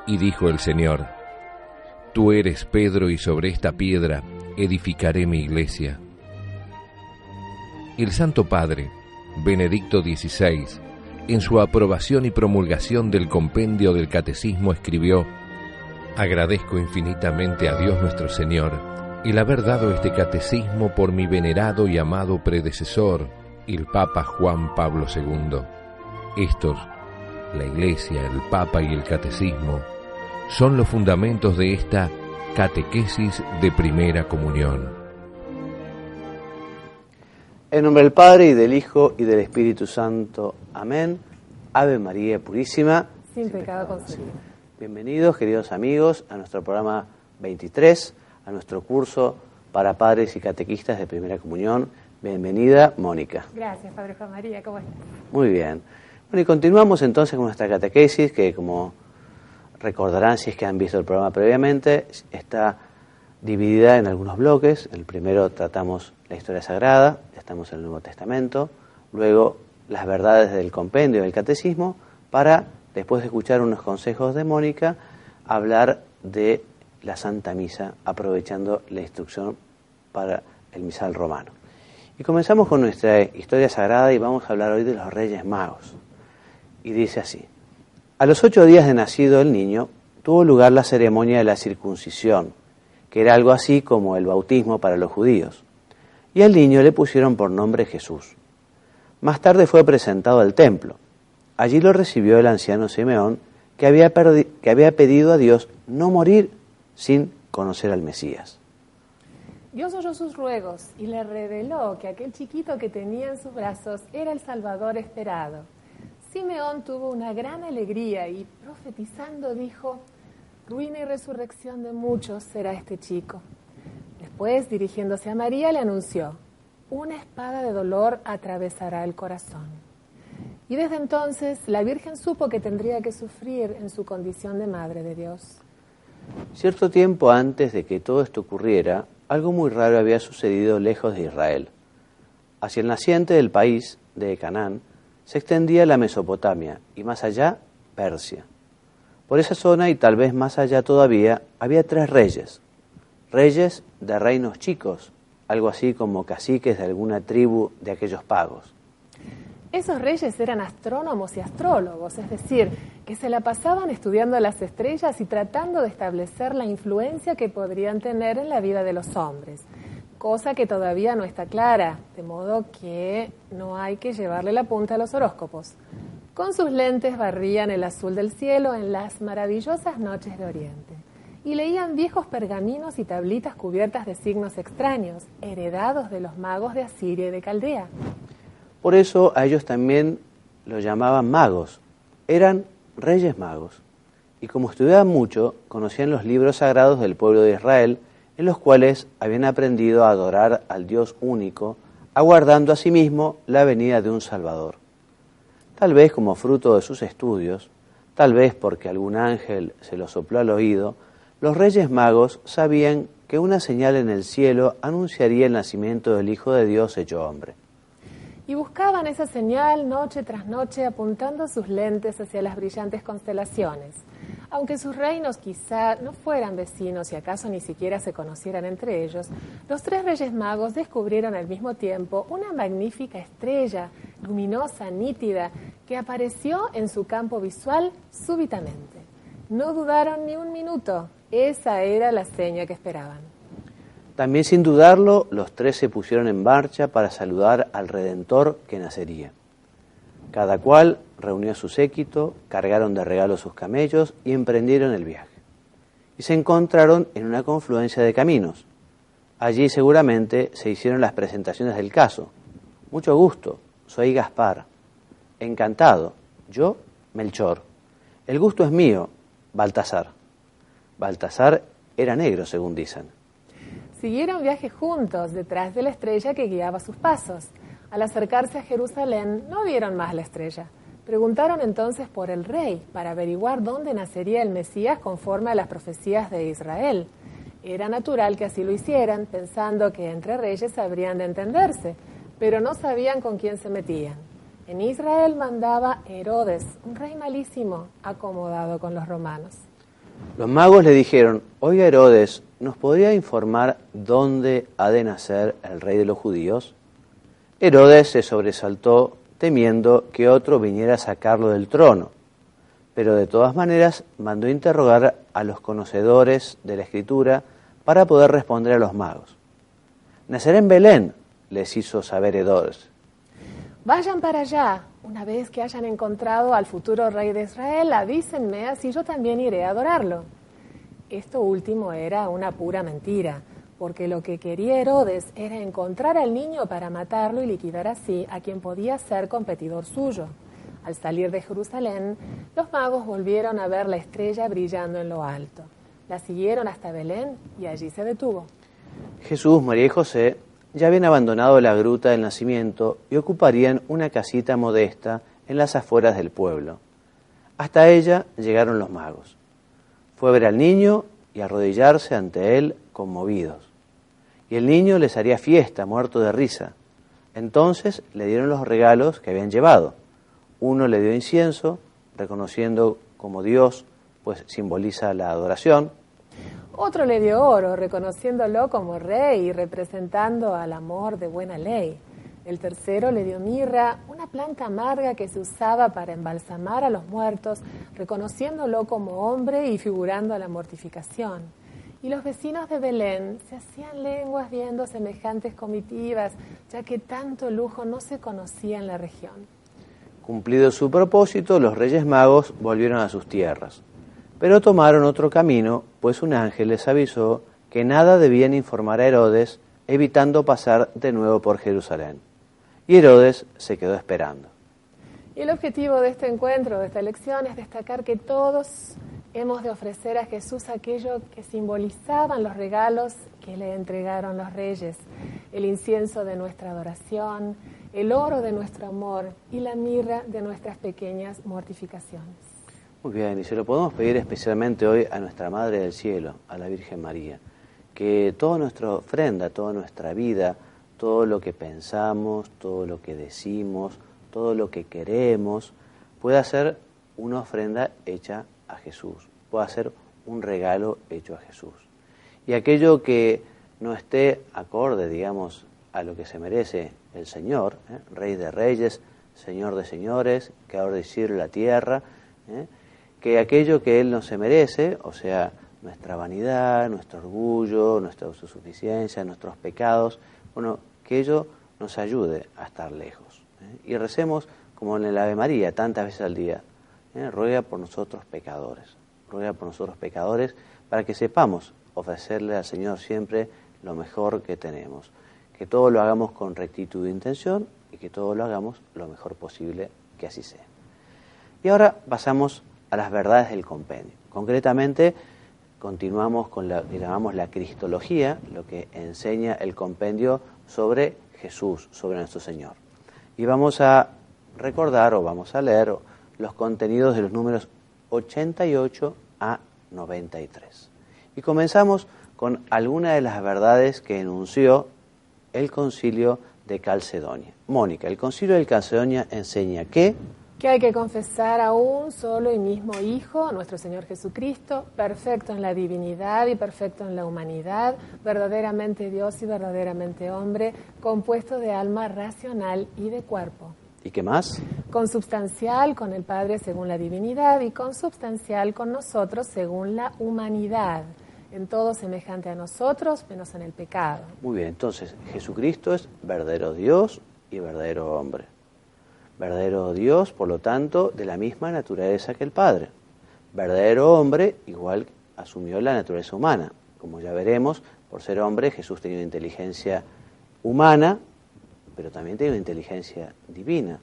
Y dijo el Señor: Tú eres Pedro, y sobre esta piedra edificaré mi iglesia. El Santo Padre, Benedicto XVI, en su aprobación y promulgación del compendio del Catecismo escribió: Agradezco infinitamente a Dios nuestro Señor el haber dado este catecismo por mi venerado y amado predecesor, el Papa Juan Pablo II. Estos, la Iglesia, el Papa y el Catecismo, son los fundamentos de esta catequesis de primera comunión. En nombre del Padre, y del Hijo, y del Espíritu Santo. Amén. Ave María Purísima, sin pecado concebido. Bienvenidos, queridos amigos, a nuestro programa 23, a nuestro curso para padres y catequistas de primera comunión. Bienvenida, Mónica. Gracias, Padre Juan María. ¿Cómo estás? Muy bien. Bueno, y continuamos entonces con nuestra catequesis, que como recordarán si es que han visto el programa previamente, está dividida en algunos bloques. En el primero tratamos la historia sagrada, estamos en el Nuevo Testamento, luego las verdades del compendio del catecismo, para, después de escuchar unos consejos de Mónica, hablar de la Santa Misa, aprovechando la instrucción para el misal romano. Y comenzamos con nuestra historia sagrada y vamos a hablar hoy de los Reyes Magos. Y dice así: a los 8 días de nacido el niño, tuvo lugar la ceremonia de la circuncisión, que era algo así como el bautismo para los judíos. Y al niño le pusieron por nombre Jesús. Más tarde fue presentado al templo. Allí lo recibió el anciano Simeón, que había pedido a Dios no morir sin conocer al Mesías. Dios oyó sus ruegos y le reveló que aquel chiquito que tenía en sus brazos era el Salvador esperado. Simeón tuvo una gran alegría y, profetizando, dijo: ruina y resurrección de muchos será este chico. Después, dirigiéndose a María, le anunció: una espada de dolor atravesará el corazón. Y desde entonces la Virgen supo que tendría que sufrir en su condición de Madre de Dios. Cierto tiempo antes de que todo esto ocurriera, algo muy raro había sucedido lejos de Israel. Hacia el naciente del país de Canaán se extendía la Mesopotamia y más allá, Persia. Por esa zona y tal vez más allá todavía, había 3 reyes. Reyes de reinos chicos, algo así como caciques de alguna tribu de aquellos pagos. Esos reyes eran astrónomos y astrólogos, es decir, que se la pasaban estudiando las estrellas y tratando de establecer la influencia que podrían tener en la vida de los hombres, cosa que todavía no está clara, de modo que no hay que llevarle la punta a los horóscopos. Con sus lentes barrían el azul del cielo en las maravillosas noches de Oriente y leían viejos pergaminos y tablitas cubiertas de signos extraños, heredados de los magos de Asiria y de Caldea. Por eso a ellos también los llamaban magos. Eran reyes magos. Y como estudiaban mucho, conocían los libros sagrados del pueblo de Israel, en los cuales habían aprendido a adorar al Dios único, aguardando asimismo la venida de un Salvador. Tal vez como fruto de sus estudios, tal vez porque algún ángel se lo sopló al oído, los reyes magos sabían que una señal en el cielo anunciaría el nacimiento del Hijo de Dios hecho hombre. Y buscaban esa señal noche tras noche, apuntando sus lentes hacia las brillantes constelaciones. Aunque sus reinos quizá no fueran vecinos y acaso ni siquiera se conocieran entre ellos, los 3 reyes magos descubrieron al mismo tiempo una magnífica estrella, luminosa, nítida, que apareció en su campo visual súbitamente. No dudaron ni un minuto, esa era la seña que esperaban. También sin dudarlo, los 3 se pusieron en marcha para saludar al Redentor que nacería. Cada cual reunió a su séquito, cargaron de regalos sus camellos y emprendieron el viaje. Y se encontraron en una confluencia de caminos. Allí seguramente se hicieron las presentaciones del caso. Mucho gusto, soy Gaspar. Encantado, yo, Melchor. El gusto es mío, Baltasar. Baltasar era negro, según dicen. Siguieron viaje juntos, detrás de la estrella que guiaba sus pasos. Al acercarse a Jerusalén, no vieron más la estrella. Preguntaron entonces por el rey, para averiguar dónde nacería el Mesías conforme a las profecías de Israel. Era natural que así lo hicieran, pensando que entre reyes habrían de entenderse, pero no sabían con quién se metían. En Israel mandaba Herodes, un rey malísimo, acomodado con los romanos. Los magos le dijeron: oiga, Herodes, ¿nos podría informar dónde ha de nacer el rey de los judíos? Herodes se sobresaltó, temiendo que otro viniera a sacarlo del trono, pero de todas maneras mandó interrogar a los conocedores de la Escritura para poder responder a los magos. Nacerá en Belén, les hizo saber Herodes. Vayan para allá. Una vez que hayan encontrado al futuro rey de Israel, avísenme, así yo también iré a adorarlo. Esto último era una pura mentira, porque lo que quería Herodes era encontrar al niño para matarlo y liquidar así a quien podía ser competidor suyo. Al salir de Jerusalén, los magos volvieron a ver la estrella brillando en lo alto. La siguieron hasta Belén y allí se detuvo. Jesús, María y José ya habían abandonado la gruta del nacimiento y ocuparían una casita modesta en las afueras del pueblo. Hasta ella llegaron los magos. Fue a ver al niño y a arrodillarse ante él conmovidos. Y el niño les haría fiesta, muerto de risa. Entonces le dieron los regalos que habían llevado. Uno le dio incienso, reconociendo como Dios, pues simboliza la adoración. Otro le dio oro, reconociéndolo como rey y representando al amor de buena ley. El tercero le dio mirra, una planta amarga que se usaba para embalsamar a los muertos, reconociéndolo como hombre y figurando a la mortificación. Y los vecinos de Belén se hacían lenguas viendo semejantes comitivas, ya que tanto lujo no se conocía en la región. Cumplido su propósito, los Reyes Magos volvieron a sus tierras. Pero tomaron otro camino, pues un ángel les avisó que nada debían informar a Herodes, evitando pasar de nuevo por Jerusalén. Y Herodes se quedó esperando. Y el objetivo de este encuentro, de esta lección, es destacar que todos hemos de ofrecer a Jesús aquello que simbolizaban los regalos que le entregaron los reyes, el incienso de nuestra adoración, el oro de nuestro amor y la mirra de nuestras pequeñas mortificaciones. Muy bien, y se lo podemos pedir especialmente hoy a nuestra Madre del Cielo, a la Virgen María, que toda nuestra ofrenda, toda nuestra vida, todo lo que pensamos, todo lo que decimos, todo lo que queremos, pueda ser una ofrenda hecha a Jesús, pueda ser un regalo hecho a Jesús. Y aquello que no esté acorde, digamos, a lo que se merece el Señor, Rey de Reyes, Señor de Señores, Creador del cielo y la tierra, que aquello que Él no se merece, o sea, nuestra vanidad, nuestro orgullo, nuestra autosuficiencia, nuestros pecados, bueno, que ello nos ayude a estar lejos. Y recemos como en el Ave María, tantas veces al día, ruega por nosotros pecadores, ruega por nosotros pecadores, para que sepamos ofrecerle al Señor siempre lo mejor que tenemos, que todo lo hagamos con rectitud de intención y que todo lo hagamos lo mejor posible, que así sea. Y ahora pasamos a las verdades del compendio. Concretamente, continuamos con lo que llamamos la cristología, lo que enseña el compendio sobre Jesús, sobre nuestro Señor. Y vamos a recordar o vamos a leer los contenidos de los números 88 a 93. Y comenzamos con algunas de las verdades que enunció el Concilio de Calcedonia. Mónica, el Concilio de Calcedonia enseña que hay que confesar a un solo y mismo Hijo, nuestro Señor Jesucristo, perfecto en la divinidad y perfecto en la humanidad, verdaderamente Dios y verdaderamente hombre, compuesto de alma racional y de cuerpo. ¿Y qué más? Consubstancial con el Padre según la divinidad y consubstancial con nosotros según la humanidad, en todo semejante a nosotros, menos en el pecado. Muy bien, entonces Jesucristo es verdadero Dios y verdadero hombre. Verdadero Dios, por lo tanto, de la misma naturaleza que el Padre. Verdadero hombre, igual asumió la naturaleza humana. Como ya veremos, por ser hombre, Jesús tenía una inteligencia humana, pero también tenía una inteligencia divina,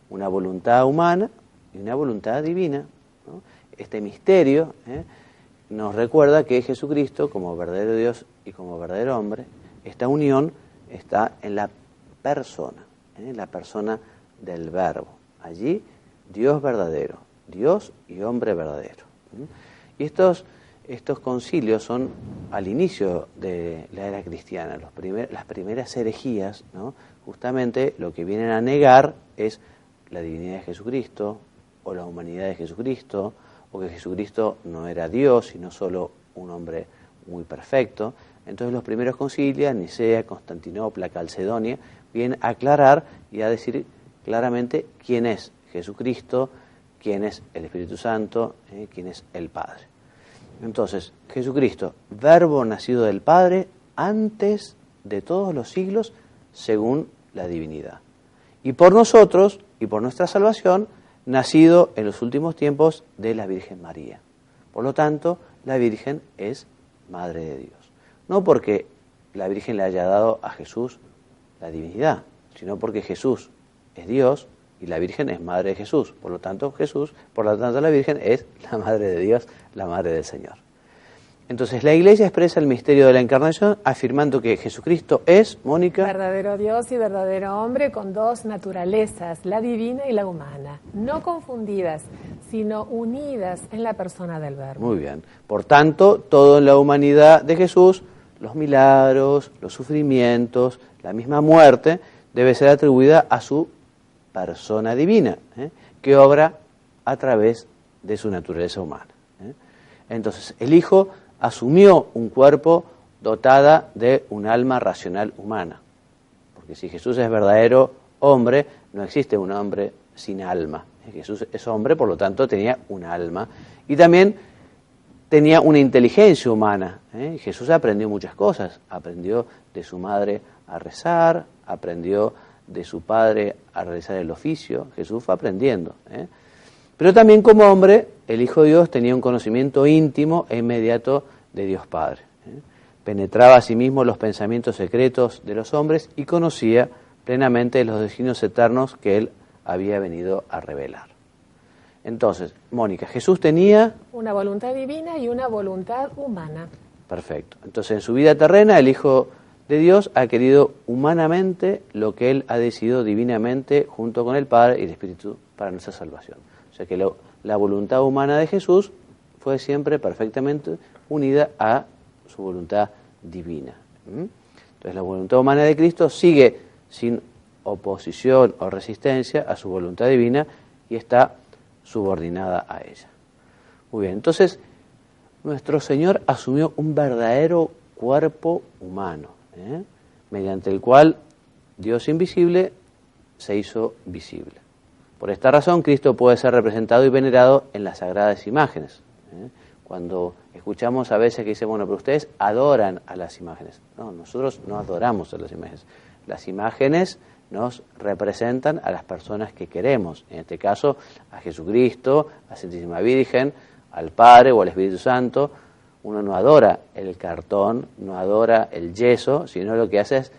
una voluntad humana y una voluntad divina, ¿no? Este misterio nos recuerda que Jesucristo, como verdadero Dios y como verdadero hombre, esta unión está en la persona del Verbo. Allí, Dios verdadero, Dios y hombre verdadero. Y estos concilios son al inicio de la era cristiana, las primeras herejías, ¿no? Justamente lo que vienen a negar es la divinidad de Jesucristo, o la humanidad de Jesucristo, o que Jesucristo no era Dios, sino solo un hombre muy perfecto. Entonces los primeros concilios, Nicea, Constantinopla, Calcedonia, vienen a aclarar y a decir claramente quién es Jesucristo, quién es el Espíritu Santo, quién es el Padre. Entonces, Jesucristo, verbo nacido del Padre antes de todos los siglos, según la divinidad. Y por nosotros, y por nuestra salvación, nacido en los últimos tiempos de la Virgen María. Por lo tanto, la Virgen es Madre de Dios. No porque la Virgen le haya dado a Jesús la divinidad, sino porque Jesús es Dios y la Virgen es Madre de Jesús. Por lo tanto, la Virgen es la Madre de Dios, la Madre del Señor. Entonces, la Iglesia expresa el misterio de la Encarnación afirmando que Jesucristo es, Mónica, verdadero Dios y verdadero hombre con dos naturalezas, la divina y la humana, no confundidas, sino unidas en la persona del Verbo. Muy bien. Por tanto, todo en la humanidad de Jesús, los milagros, los sufrimientos, la misma muerte, debe ser atribuida a su persona divina, que obra a través de su naturaleza humana. Entonces, el Hijo asumió un cuerpo dotada de un alma racional humana. Porque si Jesús es verdadero hombre, no existe un hombre sin alma. Jesús es hombre, por lo tanto tenía un alma. Y también tenía una inteligencia humana. Jesús aprendió muchas cosas. Aprendió de su madre a rezar, aprendió de su padre a realizar el oficio. Jesús fue aprendiendo. Pero también como hombre, el Hijo de Dios tenía un conocimiento íntimo e inmediato de Dios Padre. Penetraba a sí mismo los pensamientos secretos de los hombres y conocía plenamente los designios eternos que Él había venido a revelar. Entonces, Mónica, Jesús tenía una voluntad divina y una voluntad humana. Perfecto. Entonces, en su vida terrena, el Hijo de Dios ha querido humanamente lo que Él ha decidido divinamente junto con el Padre y el Espíritu para nuestra salvación. O sea que la voluntad humana de Jesús fue siempre perfectamente unida a su voluntad divina. Entonces la voluntad humana de Cristo sigue sin oposición o resistencia a su voluntad divina y está subordinada a ella. Muy bien, entonces nuestro Señor asumió un verdadero cuerpo humano, mediante el cual Dios invisible se hizo visible. Por esta razón, Cristo puede ser representado y venerado en las sagradas imágenes. Cuando escuchamos a veces que dicen, bueno, pero ustedes adoran a las imágenes. No, nosotros no adoramos a las imágenes. Las imágenes nos representan a las personas que queremos. En este caso, a Jesucristo, a la Santísima Virgen, al Padre o al Espíritu Santo. Uno no adora el cartón, no adora el yeso, sino lo que hace es,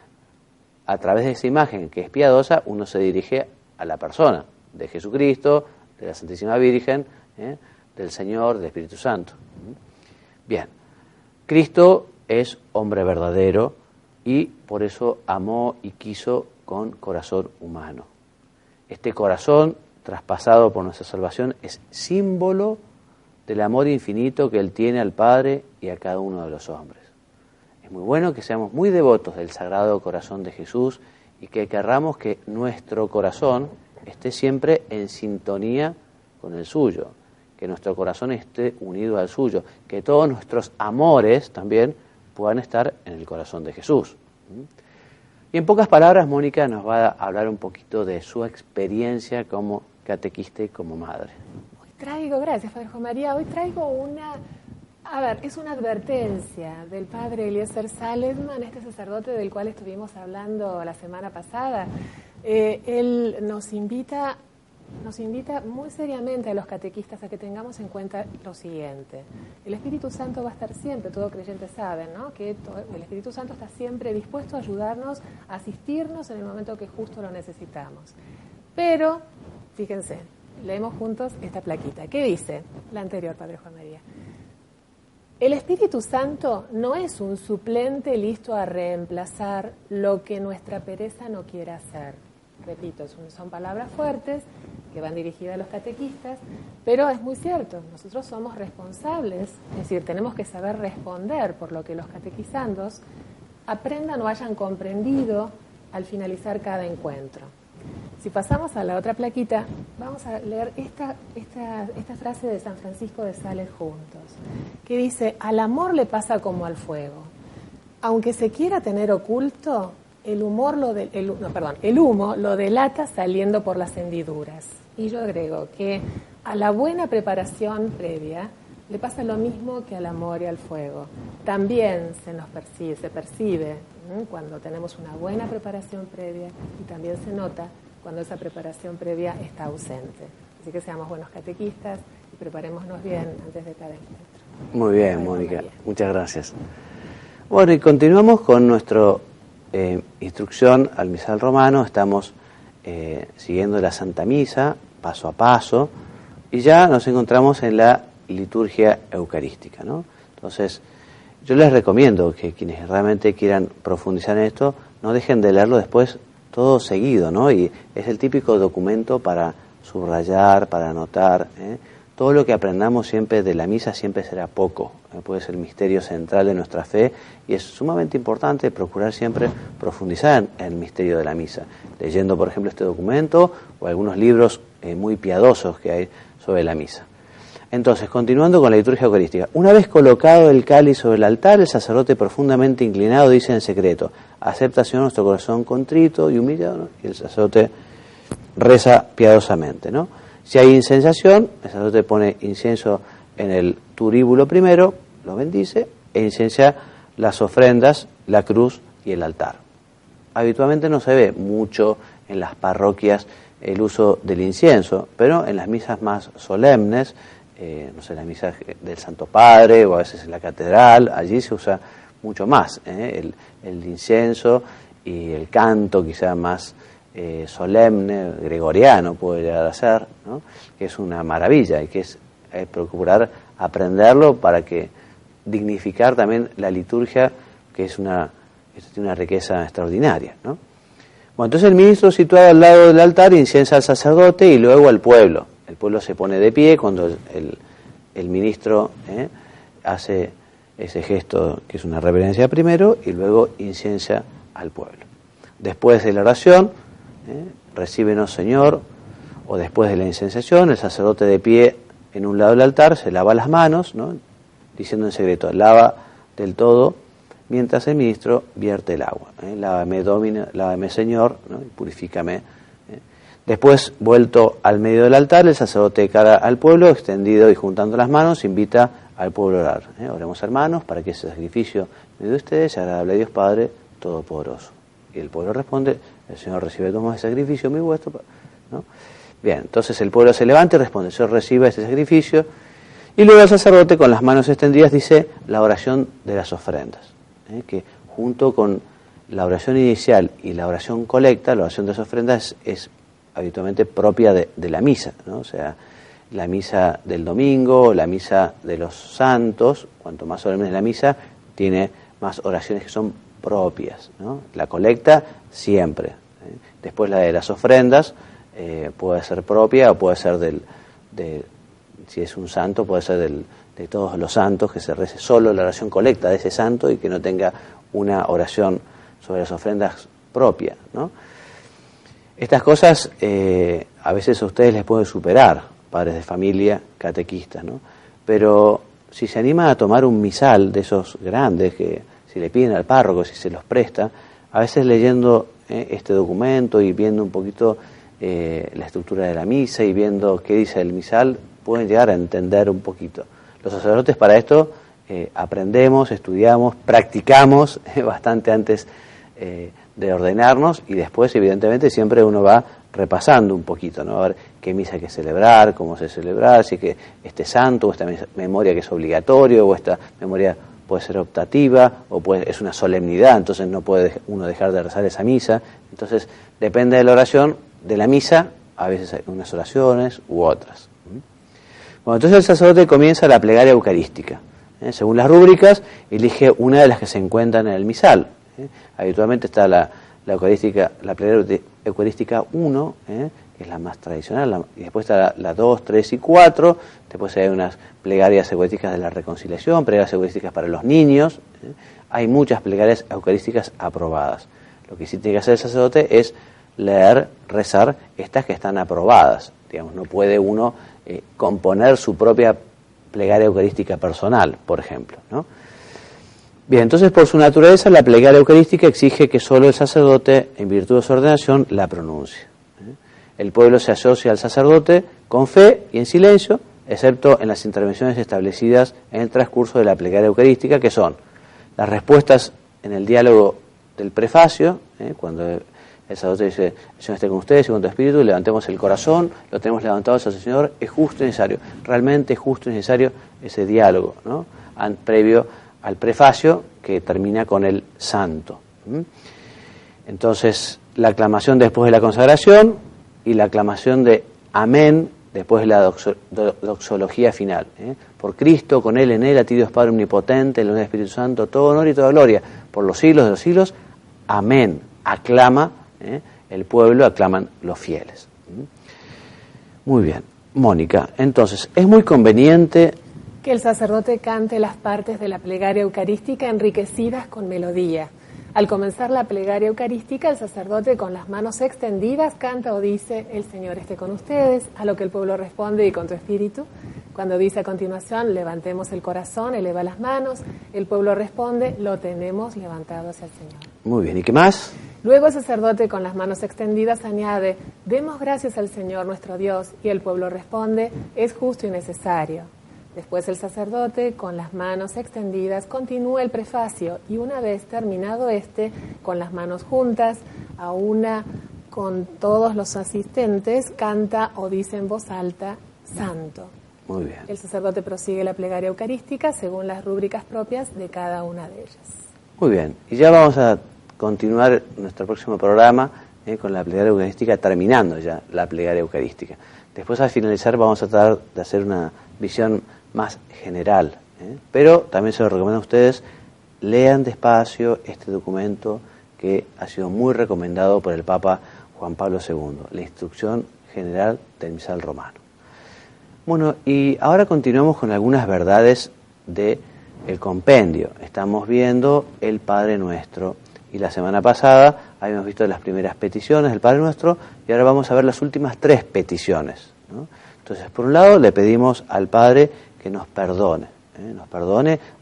a través de esa imagen que es piadosa, uno se dirige a la persona de Jesucristo, de la Santísima Virgen, del Señor, del Espíritu Santo. Bien, Cristo es hombre verdadero y por eso amó y quiso con corazón humano. Este corazón, traspasado por nuestra salvación, es símbolo del amor infinito que Él tiene al Padre y a cada uno de los hombres. Es muy bueno que seamos muy devotos del Sagrado Corazón de Jesús y que querramos que nuestro corazón esté siempre en sintonía con el suyo, que nuestro corazón esté unido al suyo, que todos nuestros amores también puedan estar en el corazón de Jesús. Y en pocas palabras, Mónica nos va a hablar un poquito de su experiencia como catequista y como madre. Gracias, Padre Juan María, hoy traigo es una advertencia del Padre Eliezer Salesman, este sacerdote del cual estuvimos hablando la semana pasada. Él nos invita muy seriamente a los catequistas a que tengamos en cuenta lo siguiente. El Espíritu Santo va a estar siempre, todo creyente sabe, ¿no?, que el Espíritu Santo está siempre dispuesto a ayudarnos, a asistirnos en el momento que justo lo necesitamos. Pero, fíjense, leemos juntos esta plaquita. ¿Qué dice la anterior, Padre Juan María? El Espíritu Santo no es un suplente listo a reemplazar lo que nuestra pereza no quiere hacer. Repito, son palabras fuertes que van dirigidas a los catequistas, pero es muy cierto, nosotros somos responsables, es decir, tenemos que saber responder por lo que los catequizandos aprendan o hayan comprendido al finalizar cada encuentro. Si pasamos a la otra plaquita, vamos a leer esta frase de San Francisco de Sales juntos, que dice: al amor le pasa como al fuego. Aunque se quiera tener oculto, el humo lo delata saliendo por las hendiduras. Y yo agrego que a la buena preparación previa le pasa lo mismo que al amor y al fuego. También se percibe cuando tenemos una buena preparación previa, y también se nota cuando esa preparación previa está ausente. Así que seamos buenos catequistas y preparémonos bien antes de cada encuentro. Muy bien, Mónica, muchas gracias. Bueno, y continuamos con nuestra instrucción al misal romano. Estamos siguiendo la Santa Misa paso a paso, y ya nos encontramos en la liturgia eucarística, ¿no? Entonces, yo les recomiendo que quienes realmente quieran profundizar en esto, no dejen de leerlo después todo seguido, ¿no? Y es el típico documento para subrayar, para anotar, Todo lo que aprendamos siempre de la misa siempre será poco, puede ser el misterio central de nuestra fe, y es sumamente importante procurar siempre profundizar en el misterio de la misa, leyendo, por ejemplo, este documento o algunos libros muy piadosos que hay sobre la misa. Entonces, continuando con la liturgia eucarística, una vez colocado el cáliz sobre el altar, el sacerdote profundamente inclinado dice en secreto: acepta, Señor, nuestro corazón contrito y humillado, ¿no? Y el sacerdote reza piadosamente, ¿no? Si hay incensación, el sacerdote pone incienso en el turíbulo primero, lo bendice e incensia las ofrendas, la cruz y el altar. Habitualmente no se ve mucho en las parroquias el uso del incienso, pero en las misas más solemnes, la misa del Santo Padre o a veces en la catedral, allí se usa mucho más el incienso y el canto quizá más solemne, gregoriano puede llegar a ser, ¿no? Que es una maravilla y que es procurar aprenderlo para que dignificar también la liturgia, que tiene una riqueza extraordinaria, ¿no? Bueno, entonces el ministro, situado al lado del altar, inciensa al sacerdote y luego al pueblo. El pueblo se pone de pie cuando el ministro hace ese gesto que es una reverencia primero, y luego inciensa al pueblo. Después de la oración, recíbenos, Señor, o después de la incenciación, el sacerdote de pie en un lado del altar se lava las manos, ¿no? Diciendo en secreto: lava del todo, mientras el ministro vierte el agua. Lávame, Señor, ¿no? Y purifícame. Después, vuelto al medio del altar, el sacerdote de cara al pueblo, extendido y juntando las manos, invita al pueblo a orar. Oremos, hermanos, para que ese sacrificio de ustedes sea agradable a Dios Padre Todopoderoso. Y el pueblo responde: el Señor recibe como ese sacrificio muy vuestro, ¿no? Bien, entonces el pueblo se levanta y responde: el Señor recibe este sacrificio. Y luego el sacerdote, con las manos extendidas, dice la oración de las ofrendas, que junto con la oración inicial y la oración colecta, la oración de las ofrendas es habitualmente propia de la misa, ¿no? O sea, la misa del domingo, la misa de los santos, cuanto más solemne es la misa, tiene más oraciones que son propias, ¿no? La colecta siempre. Después la de las ofrendas puede ser propia o puede ser si es un santo, puede ser de todos los santos, que se rece solo la oración colecta de ese santo y que no tenga una oración sobre las ofrendas propia, ¿no? Estas cosas a veces a ustedes les pueden superar, padres de familia, catequistas, ¿no? Pero si se animan a tomar un misal de esos grandes, que si le piden al párroco, si se los presta, a veces leyendo este documento y viendo un poquito la estructura de la misa y viendo qué dice el misal, pueden llegar a entender un poquito. Los sacerdotes para esto aprendemos, estudiamos, practicamos bastante antes de ordenarnos, y después evidentemente siempre uno va repasando un poquito, ¿no? A ver qué misa hay que celebrar, cómo se celebrar, si que este santo o esta memoria que es obligatorio o esta memoria puede ser optativa o es una solemnidad, entonces no puede uno dejar de rezar esa misa. Entonces depende de la oración de la misa, a veces hay unas oraciones u otras. Bueno, entonces el sacerdote comienza la plegaria eucarística. Según las rúbricas, elige una de las que se encuentran en el misal. Habitualmente está la plegaria eucarística 1, que es la más tradicional, y después está la 2, 3 y 4, después hay unas plegarias eucarísticas de la reconciliación, plegarias eucarísticas para los niños, hay muchas plegarias eucarísticas aprobadas. Lo que sí tiene que hacer el sacerdote es leer, rezar estas que están aprobadas. Digamos, no puede uno componer su propia plegaria eucarística personal, por ejemplo, ¿no? Bien, entonces por su naturaleza la plegaria eucarística exige que solo el sacerdote, en virtud de su ordenación, la pronuncie. El pueblo se asocia al sacerdote con fe y en silencio, excepto en las intervenciones establecidas en el transcurso de la plegaria eucarística, que son las respuestas en el diálogo del prefacio, cuando el sacerdote dice: el Señor esté con ustedes y con tu espíritu, levantemos el corazón, lo tenemos levantado hacia el Señor, es justo y necesario, realmente es justo y necesario ese diálogo, ¿no? Previo al prefacio, que termina con el santo. Entonces, la aclamación después de la consagración y la aclamación de amén después de la doxología final. Por Cristo, con Él, en Él, a ti Dios Padre omnipotente, en el Espíritu Santo, todo honor y toda gloria, por los siglos de los siglos. Amén. Aclama el pueblo, aclaman los fieles. Muy bien. Mónica, entonces, es muy conveniente que el sacerdote cante las partes de la plegaria eucarística enriquecidas con melodía. Al comenzar la plegaria eucarística, el sacerdote con las manos extendidas canta o dice: el Señor esté con ustedes, a lo que el pueblo responde: y con tu espíritu. Cuando dice a continuación: levantemos el corazón, eleva las manos, el pueblo responde: lo tenemos levantado hacia el Señor. Muy bien, ¿y qué más? Luego el sacerdote con las manos extendidas añade: demos gracias al Señor nuestro Dios, y el pueblo responde: es justo y necesario. Después el sacerdote, con las manos extendidas, continúa el prefacio y una vez terminado con las manos juntas, a una con todos los asistentes, canta o dice en voz alta: Santo. Muy bien. El sacerdote prosigue la plegaria eucarística según las rúbricas propias de cada una de ellas. Muy bien, y ya vamos a continuar nuestro próximo programa con la plegaria eucarística, terminando ya la plegaria eucarística. Después, al finalizar, vamos a tratar de hacer una visión más general, pero también se lo recomiendo a ustedes: lean despacio este documento que ha sido muy recomendado por el Papa Juan Pablo II, la Instrucción General del Misal Romano. Bueno, y ahora continuamos con algunas verdades del compendio. Estamos viendo el Padre Nuestro, y la semana pasada habíamos visto las primeras peticiones del Padre Nuestro, y ahora vamos a ver las últimas 3 peticiones, ¿no? Entonces, por un lado, le pedimos al Padre que nos perdone,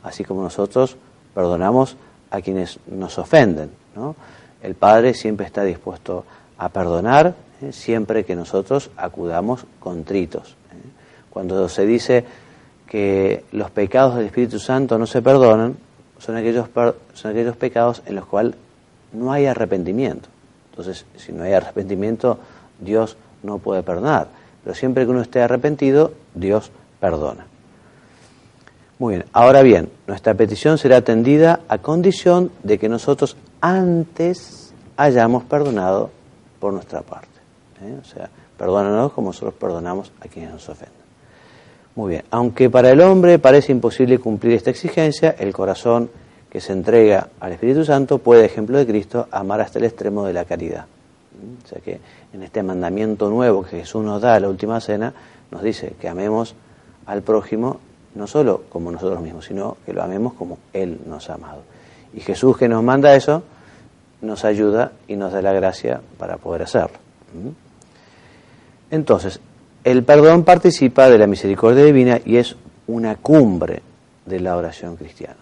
así como nosotros perdonamos a quienes nos ofenden, ¿no? El Padre siempre está dispuesto a perdonar, siempre que nosotros acudamos contritos. Cuando se dice que los pecados del Espíritu Santo no se perdonan, son aquellos pecados en los cuales no hay arrepentimiento. Entonces, si no hay arrepentimiento, Dios no puede perdonar. Pero siempre que uno esté arrepentido, Dios perdona. Muy bien, ahora bien, nuestra petición será atendida a condición de que nosotros antes hayamos perdonado por nuestra parte. O sea, perdónanos como nosotros perdonamos a quienes nos ofenden. Muy bien, aunque para el hombre parece imposible cumplir esta exigencia, el corazón que se entrega al Espíritu Santo puede, ejemplo de Cristo, amar hasta el extremo de la caridad. O sea que en este mandamiento nuevo que Jesús nos da a la última cena, nos dice que amemos al prójimo no solo como nosotros mismos, sino que lo amemos como Él nos ha amado. Y Jesús, que nos manda eso, nos ayuda y nos da la gracia para poder hacerlo. Entonces, el perdón participa de la misericordia divina y es una cumbre de la oración cristiana.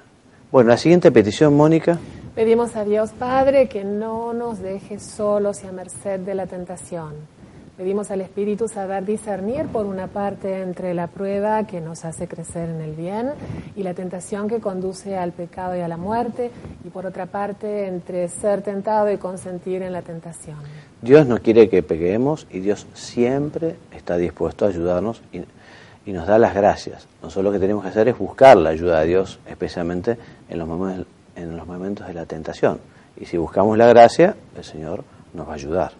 Bueno, la siguiente petición, Mónica. Pedimos a Dios Padre que no nos deje solos y a merced de la tentación. Pedimos al Espíritu saber discernir, por una parte, entre la prueba que nos hace crecer en el bien y la tentación que conduce al pecado y a la muerte, y por otra parte, entre ser tentado y consentir en la tentación. Dios no quiere que pequemos y Dios siempre está dispuesto a ayudarnos y nos da las gracias. Nosotros lo que tenemos que hacer es buscar la ayuda de Dios, especialmente en los momentos de la tentación. Y si buscamos la gracia, el Señor nos va a ayudar.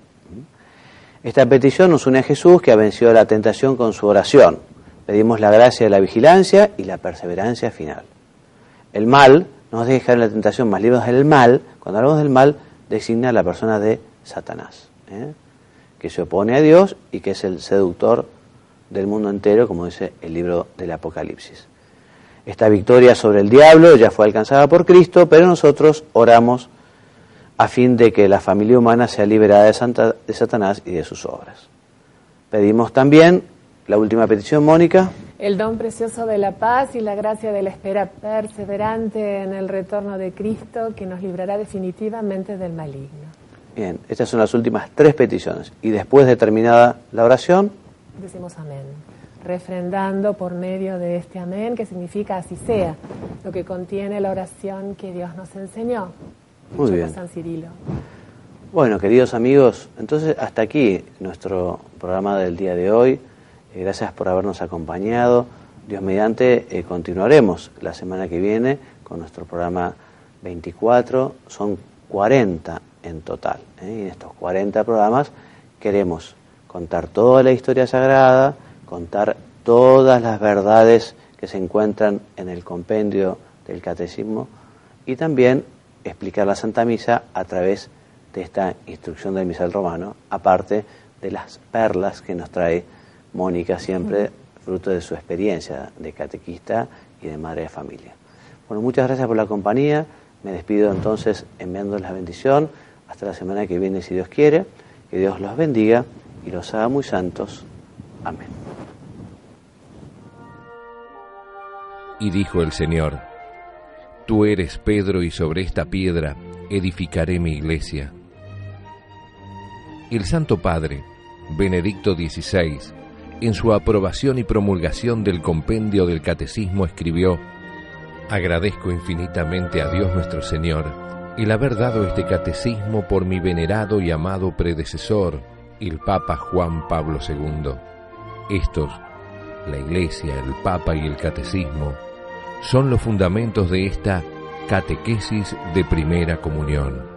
Esta petición nos une a Jesús, que ha vencido la tentación con su oración. Pedimos la gracia de la vigilancia y la perseverancia final. El mal, no nos deje caer en la tentación, más libres del mal. Cuando hablamos del mal, designa a la persona de Satanás, que se opone a Dios y que es el seductor del mundo entero, como dice el libro del Apocalipsis. Esta victoria sobre el diablo ya fue alcanzada por Cristo, pero nosotros oramos a fin de que la familia humana sea liberada de Satanás y de sus obras. Pedimos también la última petición, Mónica. El don precioso de la paz y la gracia de la espera perseverante en el retorno de Cristo, que nos librará definitivamente del maligno. Bien, estas son las últimas 3 peticiones. Y después de terminada la oración, decimos amén, refrendando por medio de este amén, que significa así sea, lo que contiene la oración que Dios nos enseñó. Muy bien. San Cirilo. Bueno, queridos amigos, entonces hasta aquí nuestro programa del día de hoy. Gracias por habernos acompañado. Dios mediante, continuaremos la semana que viene con nuestro programa 24. Son 40 en total. Y en estos 40 programas queremos contar toda la historia sagrada, contar todas las verdades que se encuentran en el compendio del Catecismo y también explicar la Santa Misa a través de esta instrucción del misal romano, aparte de las perlas que nos trae Mónica siempre, fruto de su experiencia de catequista y de madre de familia. Bueno, muchas gracias por la compañía. Me despido entonces enviándoles la bendición. Hasta la semana que viene, si Dios quiere. Que Dios los bendiga y los haga muy santos. Amén. Y dijo el Señor: Tú eres Pedro, y sobre esta piedra edificaré mi iglesia. El Santo Padre, Benedicto XVI, en su aprobación y promulgación del compendio del Catecismo escribió: Agradezco infinitamente a Dios nuestro Señor el haber dado este catecismo por mi venerado y amado predecesor, el Papa Juan Pablo II. Estos, la Iglesia, el Papa y el Catecismo, son los fundamentos de esta catequesis de primera comunión.